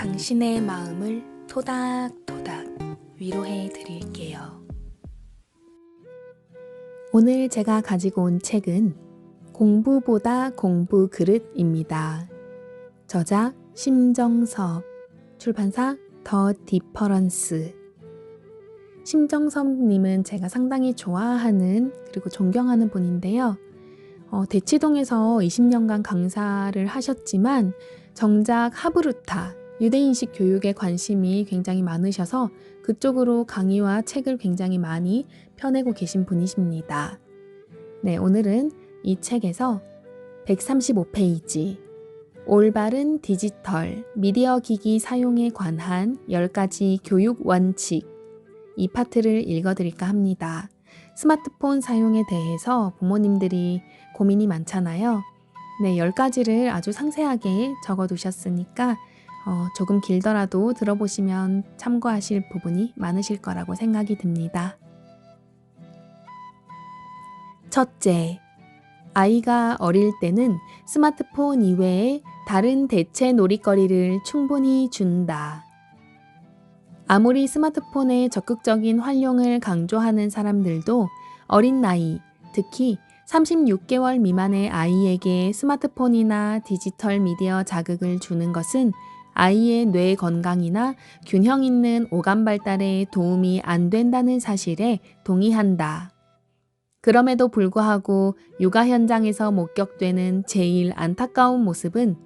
당신의 마음을 토닥토닥 위로해 드릴게요. 오늘 제가 가지고 온 책은 공부보다 공부 그릇입니다. 저자 심정섭, 출판사 더 디퍼런스. 심정섭님은 제가 상당히 좋아하는 그리고 존경하는 분인데요. 대치동에서 20년간 강사를 하셨지만 정작 하브루타, 유대인식 교육에 관심이 굉장히 많으셔서 그쪽으로 강의와 책을 굉장히 많이 펴내고 계신 분이십니다. 네, 오늘은 이 책에서 135페이지 올바른 디지털 미디어 기기 사용에 관한 10가지 교육 원칙, 이 파트를 읽어드릴까 합니다. 스마트폰 사용에 대해서 부모님들이 고민이 많잖아요. 네, 10가지를 아주 상세하게 적어두셨으니까 조금 길더라도 들어보시면 참고하실 부분이 많으실 거라고 생각이 듭니다. 첫째, 아이가 어릴 때는 스마트폰 이외에 다른 대체 놀이거리를 충분히 준다. 아무리 스마트폰의 적극적인 활용을 강조하는 사람들도 어린 나이, 특히 36개월 미만의 아이에게 스마트폰이나 디지털 미디어 자극을 주는 것은 아이의 뇌 건강이나 균형 있는 오감 발달에 도움이 안 된다는 사실에 동의한다. 그럼에도 불구하고 육아 현장에서 목격되는 제일 안타까운 모습은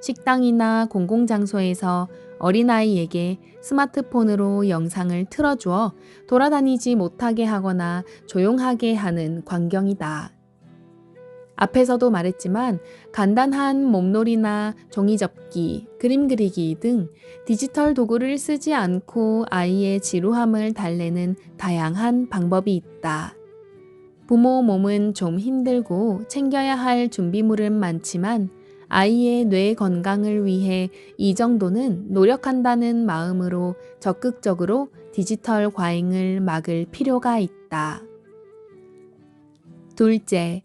식당이나 공공장소에서 어린아이에게 스마트폰으로 영상을 틀어주어 돌아다니지 못하게 하거나 조용하게 하는 광경이다. 앞에서도 말했지만 간단한 몸놀이나 종이접기, 그림 그리기 등 디지털 도구를 쓰지 않고 아이의 지루함을 달래는 다양한 방법이 있다. 부모 몸은 좀 힘들고 챙겨야 할 준비물은 많지만 아이의 뇌 건강을 위해 이 정도는 노력한다는 마음으로 적극적으로 디지털 과잉을 막을 필요가 있다. 둘째,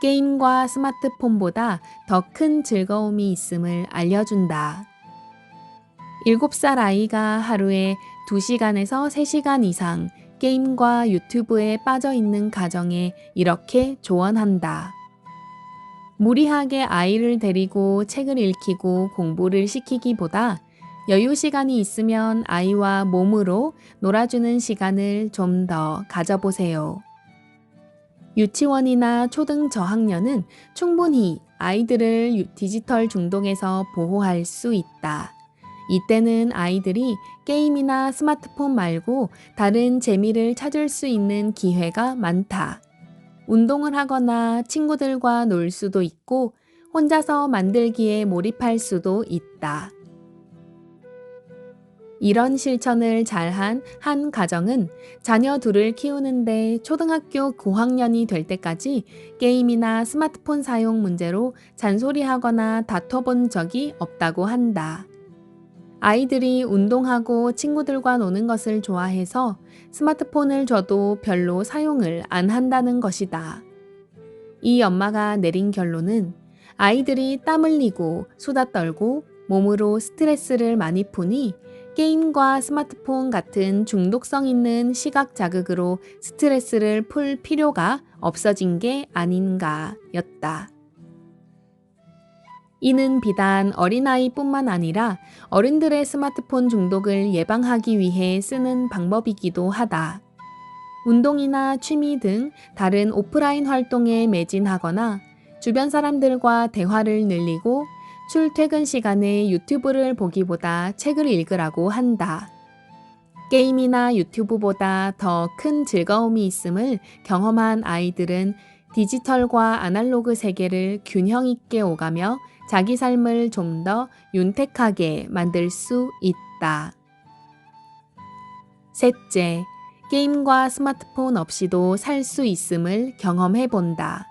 게임과 스마트폰보다 더 큰 즐거움이 있음을 알려준다. 7살 아이가 하루에 2시간에서 3시간 이상 게임과 유튜브에 빠져 있는 가정에 이렇게 조언한다. 무리하게 아이를 데리고 책을 읽히고 공부를 시키기보다 여유 시간이 있으면 아이와 몸으로 놀아주는 시간을 좀 더 가져보세요. 유치원이나 초등 저학년은 충분히 아이들을 디지털 중독에서 보호할 수 있다. 이때는 아이들이 게임이나 스마트폰 말고 다른 재미를 찾을 수 있는 기회가 많다. 운동을 하거나 친구들과 놀 수도 있고 혼자서 만들기에 몰입할 수도 있다. 이런 실천을 잘한 한 가정은 자녀 둘을 키우는데 초등학교 고학년이 될 때까지 게임이나 스마트폰 사용 문제로 잔소리하거나 다퉈본 적이 없다고 한다. 아이들이 운동하고 친구들과 노는 것을 좋아해서 스마트폰을 줘도 별로 사용을 안 한다는 것이다. 이 엄마가 내린 결론은 아이들이 땀 흘리고 수다 떨고 몸으로 스트레스를 많이 푸니 게임과 스마트폰 같은 중독성 있는 시각 자극으로 스트레스를 풀 필요가 없어진 게 아닌가였다. 이는 비단 어린아이뿐만 아니라 어른들의 스마트폰 중독을 예방하기 위해 쓰는 방법이기도 하다. 운동이나 취미 등 다른 오프라인 활동에 매진하거나 주변 사람들과 대화를 늘리고 출퇴근 시간에 유튜브를 보기보다 책을 읽으라고 한다. 게임이나 유튜브보다 더 큰 즐거움이 있음을 경험한 아이들은 디지털과 아날로그 세계를 균형 있게 오가며 자기 삶을 좀 더 윤택하게 만들 수 있다. 셋째, 게임과 스마트폰 없이도 살 수 있음을 경험해 본다.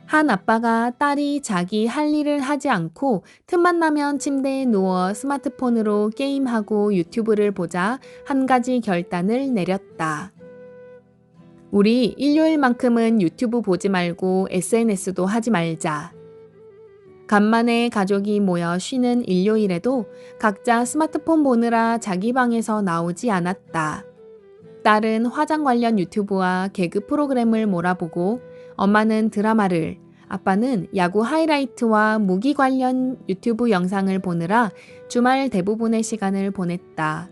한 아빠가 딸이 자기 할 일을 하지 않고 틈만 나면 침대에 누워 스마트폰으로 게임하고 유튜브를 보자 한 가지 결단을 내렸다. 우리 일요일만큼은 유튜브 보지 말고 SNS도 하지 말자. 간만에 가족이 모여 쉬는 일요일에도 각자 스마트폰 보느라 자기 방에서 나오지 않았다. 딸은 화장 관련 유튜브와 개그 프로그램을 몰아보고 엄마는 드라마를, 아빠는 야구 하이라이트와 무기 관련 유튜브 영상을 보느라 주말 대부분의 시간을 보냈다.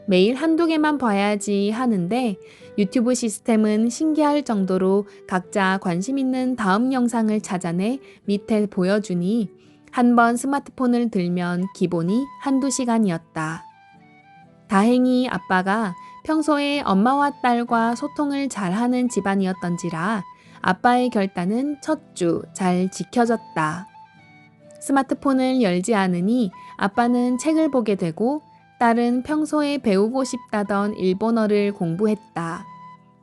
매일 한두 개만 봐야지 하는데 유튜브 시스템은 신기할 정도로 각자 관심 있는 다음 영상을 찾아내 밑에 보여주니 한 번 스마트폰을 들면 기본이 한두 시간이었다. 다행히 아빠가 평소에 엄마와 딸과 소통을 잘하는 집안이었던지라 아빠의 결단은 첫 주 잘 지켜졌다. 스마트폰을 열지 않으니 아빠는 책을 보게 되고 딸은 평소에 배우고 싶다던 일본어를 공부했다.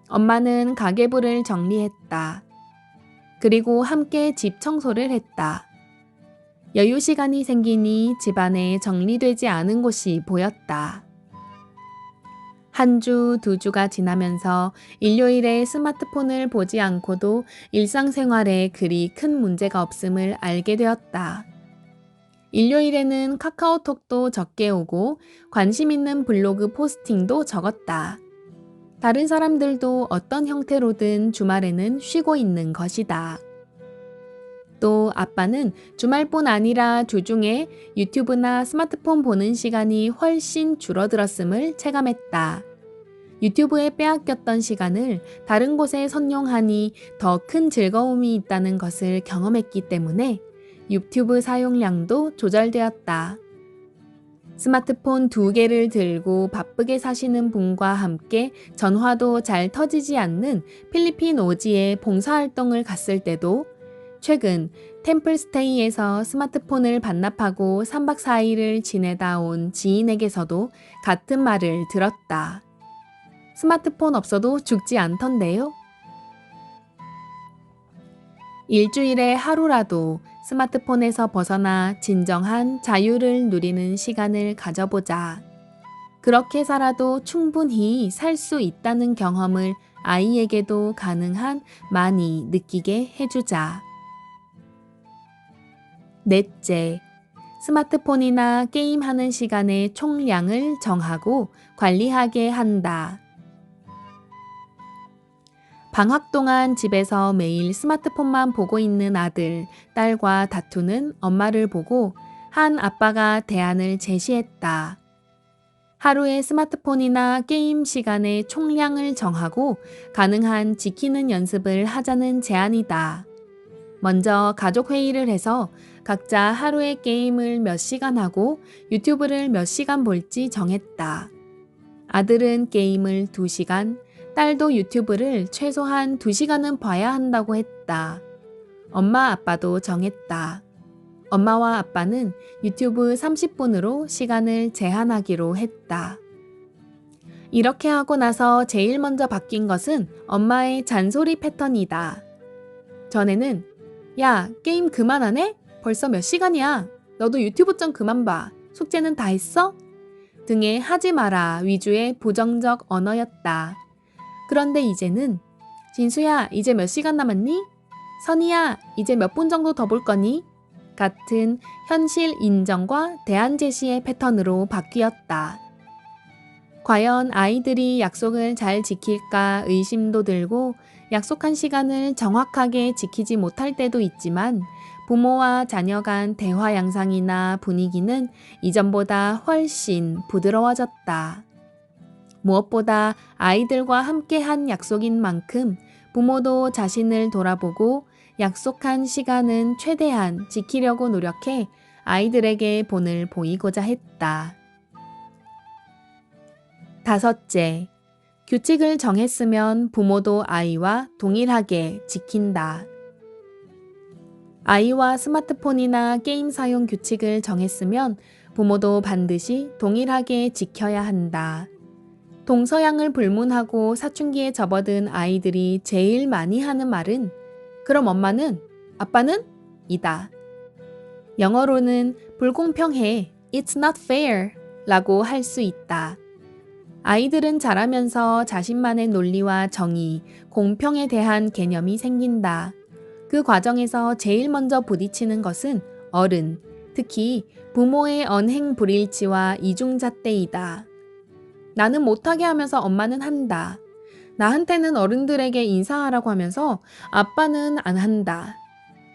엄마는 가계부를 정리했다. 그리고 함께 집 청소를 했다. 여유 시간이 생기니 집안에 정리되지 않은 곳이 보였다. 한 주, 두 주가 지나면서 일요일에 스마트폰을 보지 않고도 일상생활에 그리 큰 문제가 없음을 알게 되었다. 일요일에는 카카오톡도 적게 오고 관심 있는 블로그 포스팅도 적었다. 다른 사람들도 어떤 형태로든 주말에는 쉬고 있는 것이다. 또 아빠는 주말뿐 아니라 주중에 유튜브나 스마트폰 보는 시간이 훨씬 줄어들었음을 체감했다. 유튜브에 빼앗겼던 시간을 다른 곳에 선용하니 더 큰 즐거움이 있다는 것을 경험했기 때문에 유튜브 사용량도 조절되었다. 스마트폰 2개를 들고 바쁘게 사시는 분과 함께 전화도 잘 터지지 않는 필리핀 오지에 봉사활동을 갔을 때도 최근 템플스테이에서 스마트폰을 반납하고 3박 4일을 지내다 온 지인에게서도 같은 말을 들었다. 스마트폰 없어도 죽지 않던데요? 일주일에 하루라도 스마트폰에서 벗어나 진정한 자유를 누리는 시간을 가져보자. 그렇게 살아도 충분히 살 수 있다는 경험을 아이에게도 가능한 많이 느끼게 해주자. 넷째, 스마트폰이나 게임하는 시간의 총량을 정하고 관리하게 한다. 방학 동안 집에서 매일 스마트폰만 보고 있는 아들, 딸과 다투는 엄마를 보고 한 아빠가 대안을 제시했다. 하루에 스마트폰이나 게임 시간의 총량을 정하고 가능한 지키는 연습을 하자는 제안이다. 먼저 가족 회의를 해서 각자 하루에 게임을 몇 시간 하고 유튜브를 몇 시간 볼지 정했다. 아들은 게임을 2시간, 딸도 유튜브를 최소한 2시간은 봐야 한다고 했다. 엄마 아빠도 정했다. 엄마와 아빠는 유튜브 30분으로 시간을 제한하기로 했다. 이렇게 하고 나서 제일 먼저 바뀐 것은 엄마의 잔소리 패턴이다. 전에는 야, 게임 그만하네? 벌써 몇 시간이야? 너도 유튜브 좀 그만 봐. 숙제는 다 했어? 등의 하지 마라 위주의 부정적 언어였다. 그런데 이제는 진수야, 이제 몇 시간 남았니? 선이야, 이제 몇 분 정도 더 볼 거니? 같은 현실 인정과 대안 제시의 패턴으로 바뀌었다. 과연 아이들이 약속을 잘 지킬까 의심도 들고 약속한 시간을 정확하게 지키지 못할 때도 있지만 부모와 자녀 간 대화 양상이나 분위기는 이전보다 훨씬 부드러워졌다. 무엇보다 아이들과 함께한 약속인 만큼 부모도 자신을 돌아보고 약속한 시간은 최대한 지키려고 노력해 아이들에게 본을 보이고자 했다. 다섯째, 규칙을 정했으면 부모도 아이와 동일하게 지킨다. 아이와 스마트폰이나 게임 사용 규칙을 정했으면 부모도 반드시 동일하게 지켜야 한다. 동서양을 불문하고 사춘기에 접어든 아이들이 제일 많이 하는 말은 그럼 엄마는? 아빠는? 이다. 영어로는 불공평해. It's not fair. 라고 할 수 있다. 아이들은 자라면서 자신만의 논리와 정의, 공평에 대한 개념이 생긴다. 그 과정에서 제일 먼저 부딪히는 것은 어른, 특히 부모의 언행 불일치와 이중잣대이다. 나는 못하게 하면서 엄마는 한다. 나한테는 어른들에게 인사하라고 하면서 아빠는 안 한다.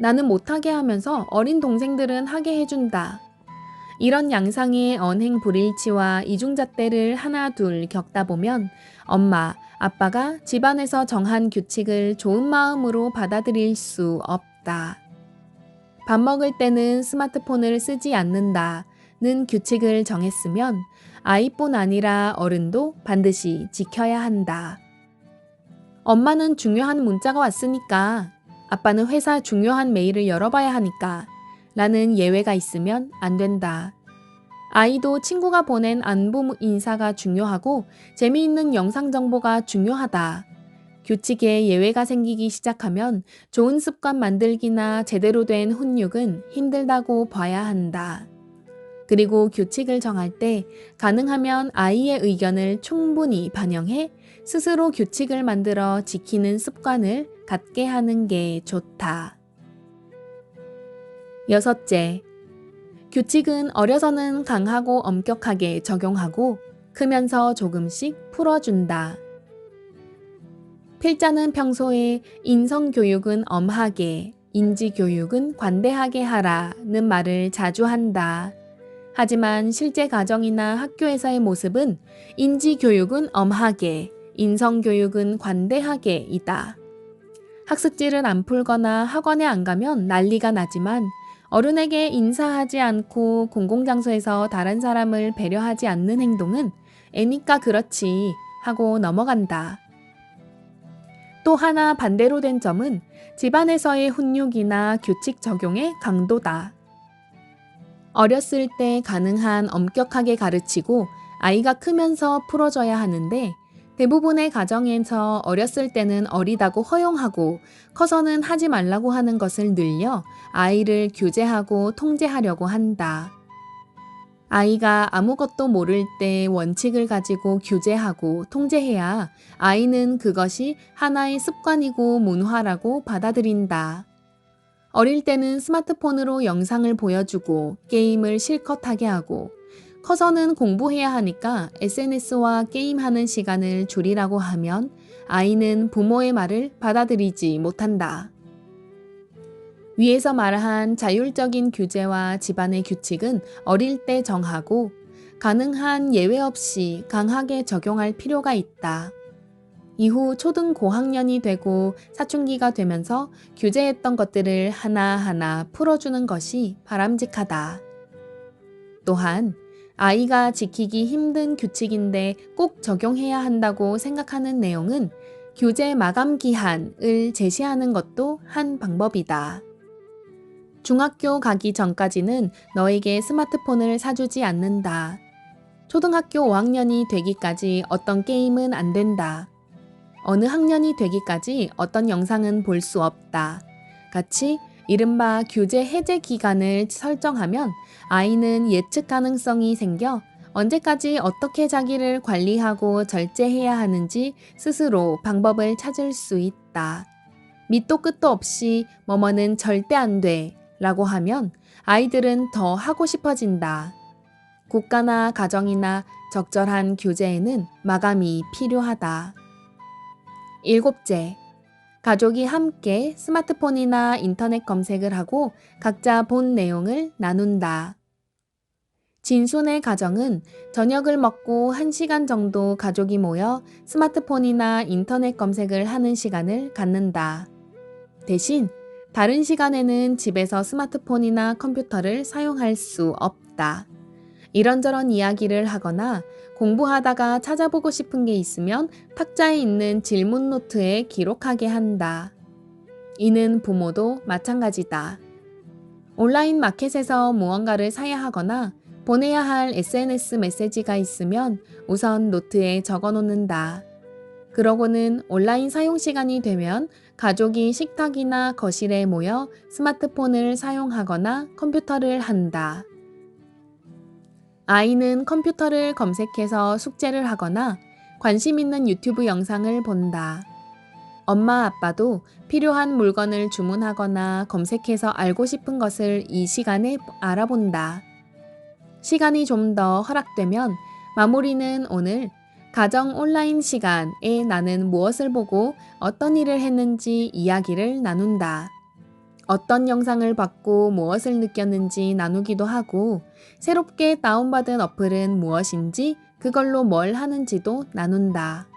나는 못하게 하면서 어린 동생들은 하게 해준다. 이런 양상의 언행 불일치와 이중잣대를 하나 둘 겪다 보면 엄마, 아빠가 집안에서 정한 규칙을 좋은 마음으로 받아들일 수 없다. 밥 먹을 때는 스마트폰을 쓰지 않는다는 규칙을 정했으면 아이뿐 아니라 어른도 반드시 지켜야 한다. 엄마는 중요한 문자가 왔으니까, 아빠는 회사 중요한 메일을 열어봐야 하니까 라는 예외가 있으면 안 된다. 아이도 친구가 보낸 안부 인사가 중요하고 재미있는 영상 정보가 중요하다. 규칙에 예외가 생기기 시작하면 좋은 습관 만들기나 제대로 된 훈육은 힘들다고 봐야 한다. 그리고 규칙을 정할 때 가능하면 아이의 의견을 충분히 반영해 스스로 규칙을 만들어 지키는 습관을 갖게 하는 게 좋다. 여섯째, 규칙은 어려서는 강하고 엄격하게 적용하고 크면서 조금씩 풀어준다. 필자는 평소에 인성교육은 엄하게, 인지교육은 관대하게 하라는 말을 자주 한다. 하지만 실제 가정이나 학교에서의 모습은 인지교육은 엄하게, 인성교육은 관대하게 이다. 학습지를 안 풀거나 학원에 안 가면 난리가 나지만 어른에게 인사하지 않고 공공장소에서 다른 사람을 배려하지 않는 행동은 애니까 그렇지 하고 넘어간다. 또 하나 반대로 된 점은 집안에서의 훈육이나 규칙 적용의 강도다. 어렸을 때 가능한 엄격하게 가르치고 아이가 크면서 풀어줘야 하는데 대부분의 가정에서 어렸을 때는 어리다고 허용하고 커서는 하지 말라고 하는 것을 늘려 아이를 규제하고 통제하려고 한다. 아이가 아무것도 모를 때 원칙을 가지고 규제하고 통제해야 아이는 그것이 하나의 습관이고 문화라고 받아들인다. 어릴 때는 스마트폰으로 영상을 보여주고 게임을 실컷 하게 하고 커서는 공부해야 하니까 SNS와 게임하는 시간을 줄이라고 하면 아이는 부모의 말을 받아들이지 못한다. 위에서 말한 자율적인 규제와 집안의 규칙은 어릴 때 정하고 가능한 예외 없이 강하게 적용할 필요가 있다. 이후 초등 고학년이 되고 사춘기가 되면서 규제했던 것들을 하나하나 풀어주는 것이 바람직하다. 또한 아이가 지키기 힘든 규칙인데 꼭 적용해야 한다고 생각하는 내용은 규제 마감 기한을 제시하는 것도 한 방법이다. 중학교 가기 전까지는 너에게 스마트폰을 사주지 않는다. 초등학교 5학년이 되기까지 어떤 게임은 안 된다. 어느 학년이 되기까지 어떤 영상은 볼 수 없다. 같이 이른바 규제 해제 기간을 설정하면 아이는 예측 가능성이 생겨 언제까지 어떻게 자기를 관리하고 절제해야 하는지 스스로 방법을 찾을 수 있다. 밑도 끝도 없이 뭐뭐는 절대 안 돼 라고 하면 아이들은 더 하고 싶어진다. 국가나 가정이나 적절한 규제에는 마감이 필요하다. 일곱째, 가족이 함께 스마트폰이나 인터넷 검색을 하고 각자 본 내용을 나눈다. 진순의 가정은 저녁을 먹고 1시간 정도 가족이 모여 스마트폰이나 인터넷 검색을 하는 시간을 갖는다. 대신 다른 시간에는 집에서 스마트폰이나 컴퓨터를 사용할 수 없다. 이런저런 이야기를 하거나 공부하다가 찾아보고 싶은 게 있으면 탁자에 있는 질문 노트에 기록하게 한다. 이는 부모도 마찬가지다. 온라인 마켓에서 무언가를 사야 하거나 보내야 할 SNS 메시지가 있으면 우선 노트에 적어 놓는다. 그러고는 온라인 사용 시간이 되면 가족이 식탁이나 거실에 모여 스마트폰을 사용하거나 컴퓨터를 한다. 아이는 컴퓨터를 검색해서 숙제를 하거나 관심 있는 유튜브 영상을 본다. 엄마 아빠도 필요한 물건을 주문하거나 검색해서 알고 싶은 것을 이 시간에 알아본다. 시간이 좀 더 허락되면 마무리는 오늘 가정 온라인 시간에 나는 무엇을 보고 어떤 일을 했는지 이야기를 나눈다. 어떤 영상을 봤고 무엇을 느꼈는지 나누기도 하고 새롭게 다운받은 어플은 무엇인지 그걸로 뭘 하는지도 나눈다.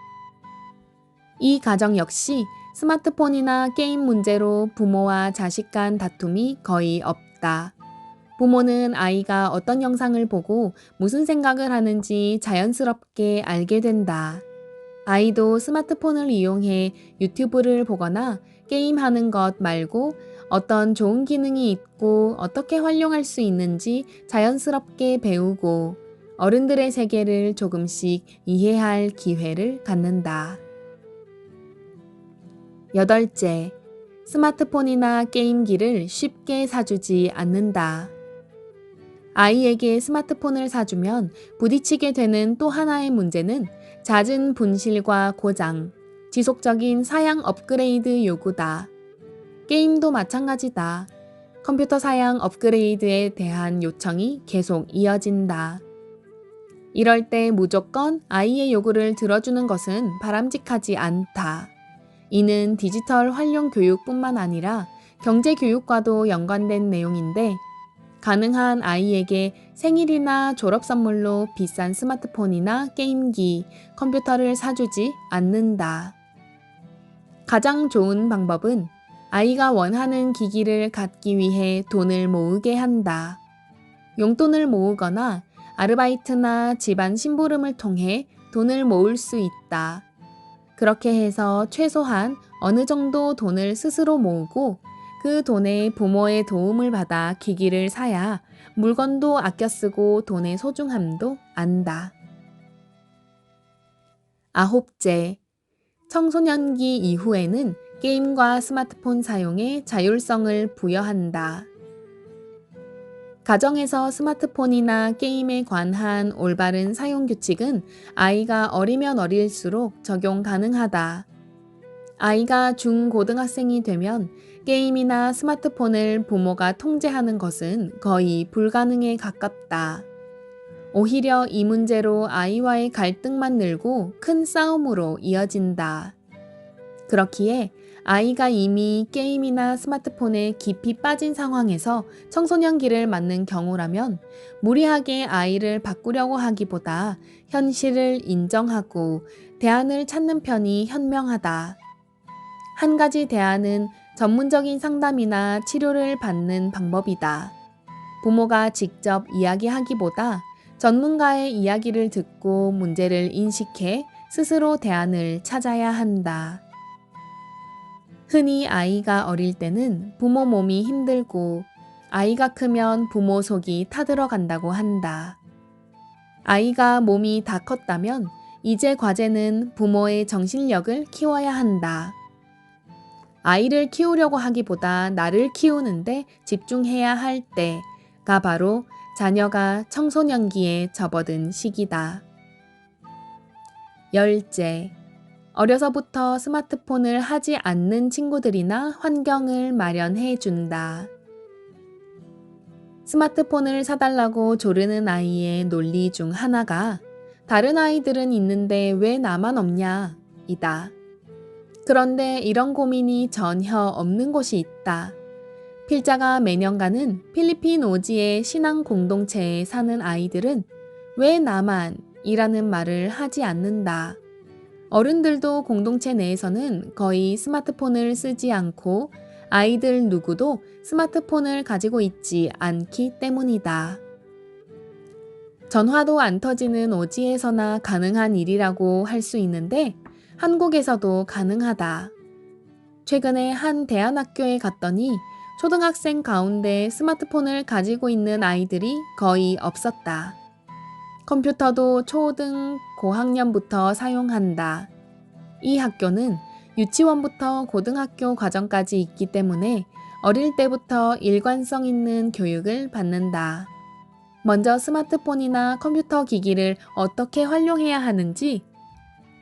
이 가정 역시 스마트폰이나 게임 문제로 부모와 자식 간 다툼이 거의 없다. 부모는 아이가 어떤 영상을 보고 무슨 생각을 하는지 자연스럽게 알게 된다. 아이도 스마트폰을 이용해 유튜브를 보거나 게임하는 것 말고 어떤 좋은 기능이 있고 어떻게 활용할 수 있는지 자연스럽게 배우고 어른들의 세계를 조금씩 이해할 기회를 갖는다. 여덟째, 스마트폰이나 게임기를 쉽게 사주지 않는다. 아이에게 스마트폰을 사주면 부딪히게 되는 또 하나의 문제는 잦은 분실과 고장, 지속적인 사양 업그레이드 요구다. 게임도 마찬가지다. 컴퓨터 사양 업그레이드에 대한 요청이 계속 이어진다. 이럴 때 무조건 아이의 요구를 들어주는 것은 바람직하지 않다. 이는 디지털 활용 교육뿐만 아니라 경제 교육과도 연관된 내용인데 가능한 아이에게 생일이나 졸업 선물로 비싼 스마트폰이나 게임기, 컴퓨터를 사주지 않는다. 가장 좋은 방법은 아이가 원하는 기기를 갖기 위해 돈을 모으게 한다. 용돈을 모으거나 아르바이트나 집안 심부름을 통해 돈을 모을 수 있다. 그렇게 해서 최소한 어느 정도 돈을 스스로 모으고 그 돈에 부모의 도움을 받아 기기를 사야 물건도 아껴 쓰고 돈의 소중함도 안다. 아홉째, 청소년기 이후에는 게임과 스마트폰 사용에 자율성을 부여한다. 가정에서 스마트폰이나 게임에 관한 올바른 사용 규칙은 아이가 어리면 어릴수록 적용 가능하다. 아이가 중고등학생이 되면 게임이나 스마트폰을 부모가 통제하는 것은 거의 불가능에 가깝다. 오히려 이 문제로 아이와의 갈등만 늘고 큰 싸움으로 이어진다. 그렇기에 아이가 이미 게임이나 스마트폰에 깊이 빠진 상황에서 청소년기를 맞는 경우라면 무리하게 아이를 바꾸려고 하기보다 현실을 인정하고 대안을 찾는 편이 현명하다. 한 가지 대안은 전문적인 상담이나 치료를 받는 방법이다. 부모가 직접 이야기하기보다 전문가의 이야기를 듣고 문제를 인식해 스스로 대안을 찾아야 한다. 흔히 아이가 어릴 때는 부모 몸이 힘들고 아이가 크면 부모 속이 타들어간다고 한다. 아이가 몸이 다 컸다면 이제 과제는 부모의 정신력을 키워야 한다. 아이를 키우려고 하기보다 나를 키우는데 집중해야 할 때가 바로 자녀가 청소년기에 접어든 시기다. 열째, 어려서부터 스마트폰을 하지 않는 친구들이나 환경을 마련해 준다. 스마트폰을 사달라고 조르는 아이의 논리 중 하나가 다른 아이들은 있는데 왜 나만 없냐? 이다. 그런데 이런 고민이 전혀 없는 곳이 있다. 필자가 매년 가는 필리핀 오지의 신앙 공동체에 사는 아이들은 왜 나만? 이라는 말을 하지 않는다. 어른들도 공동체 내에서는 거의 스마트폰을 쓰지 않고 아이들 누구도 스마트폰을 가지고 있지 않기 때문이다. 전화도 안 터지는 오지에서나 가능한 일이라고 할 수 있는데 한국에서도 가능하다. 최근에 한 대안학교에 갔더니 초등학생 가운데 스마트폰을 가지고 있는 아이들이 거의 없었다. 컴퓨터도 초등 고학년부터 사용한다. 이 학교는 유치원부터 고등학교 과정까지 있기 때문에 어릴 때부터 일관성 있는 교육을 받는다. 먼저 스마트폰이나 컴퓨터 기기를 어떻게 활용해야 하는지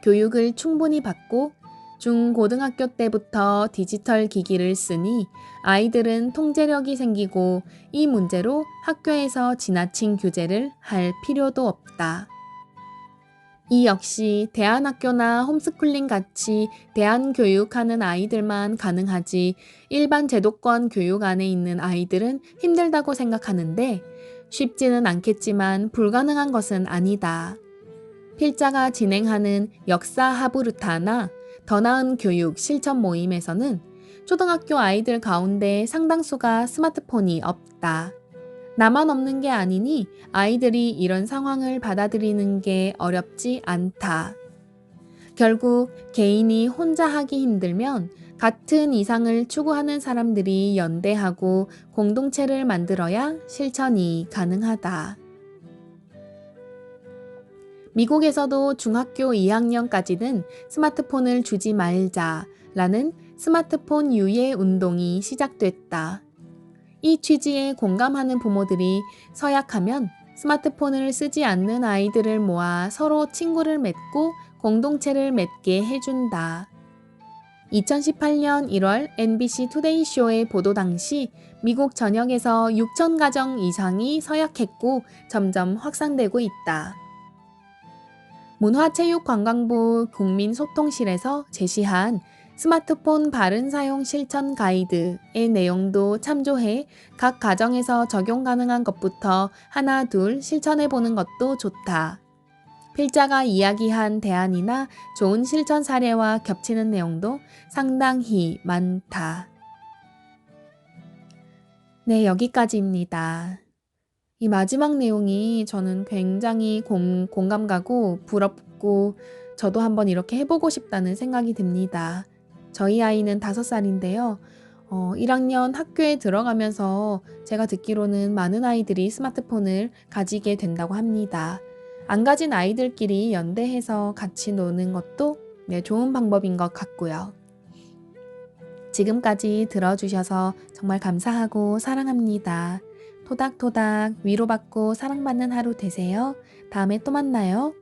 교육을 충분히 받고 중고등학교 때부터 디지털 기기를 쓰니 아이들은 통제력이 생기고 이 문제로 학교에서 지나친 규제를 할 필요도 없다. 이 역시 대안학교나 홈스쿨링 같이 대안교육하는 아이들만 가능하지 일반 제도권 교육 안에 있는 아이들은 힘들다고 생각하는데 쉽지는 않겠지만 불가능한 것은 아니다. 필자가 진행하는 역사 하부르타나 더 나은 교육 실천 모임에서는 초등학교 아이들 가운데 상당수가 스마트폰이 없다. 나만 없는 게 아니니 아이들이 이런 상황을 받아들이는 게 어렵지 않다. 결국 개인이 혼자 하기 힘들면 같은 이상을 추구하는 사람들이 연대하고 공동체를 만들어야 실천이 가능하다. 미국에서도 중학교 2학년까지는 스마트폰을 주지 말자라는 스마트폰 유예 운동이 시작됐다. 이 취지에 공감하는 부모들이 서약하면 스마트폰을 쓰지 않는 아이들을 모아 서로 친구를 맺고 공동체를 맺게 해준다. 2018년 1월 NBC 투데이 쇼의 보도 당시 미국 전역에서 6천 가정 이상이 서약했고 점점 확산되고 있다. 문화체육관광부 국민소통실에서 제시한 스마트폰 바른 사용 실천 가이드의 내용도 참조해 각 가정에서 적용 가능한 것부터 하나 둘 실천해 보는 것도 좋다. 필자가 이야기한 대안이나 좋은 실천 사례와 겹치는 내용도 상당히 많다. 네, 여기까지입니다. 이 마지막 내용이 저는 굉장히 공감 가고 부럽고 저도 한번 이렇게 해보고 싶다는 생각이 듭니다. 저희 아이는 5살인데요. 1학년 학교에 들어가면서 제가 듣기로는 많은 아이들이 스마트폰을 가지게 된다고 합니다. 안 가진 아이들끼리 연대해서 같이 노는 것도 좋은 방법인 것 같고요. 지금까지 들어주셔서 정말 감사하고 사랑합니다. 토닥토닥 위로받고 사랑받는 하루 되세요. 다음에 또 만나요.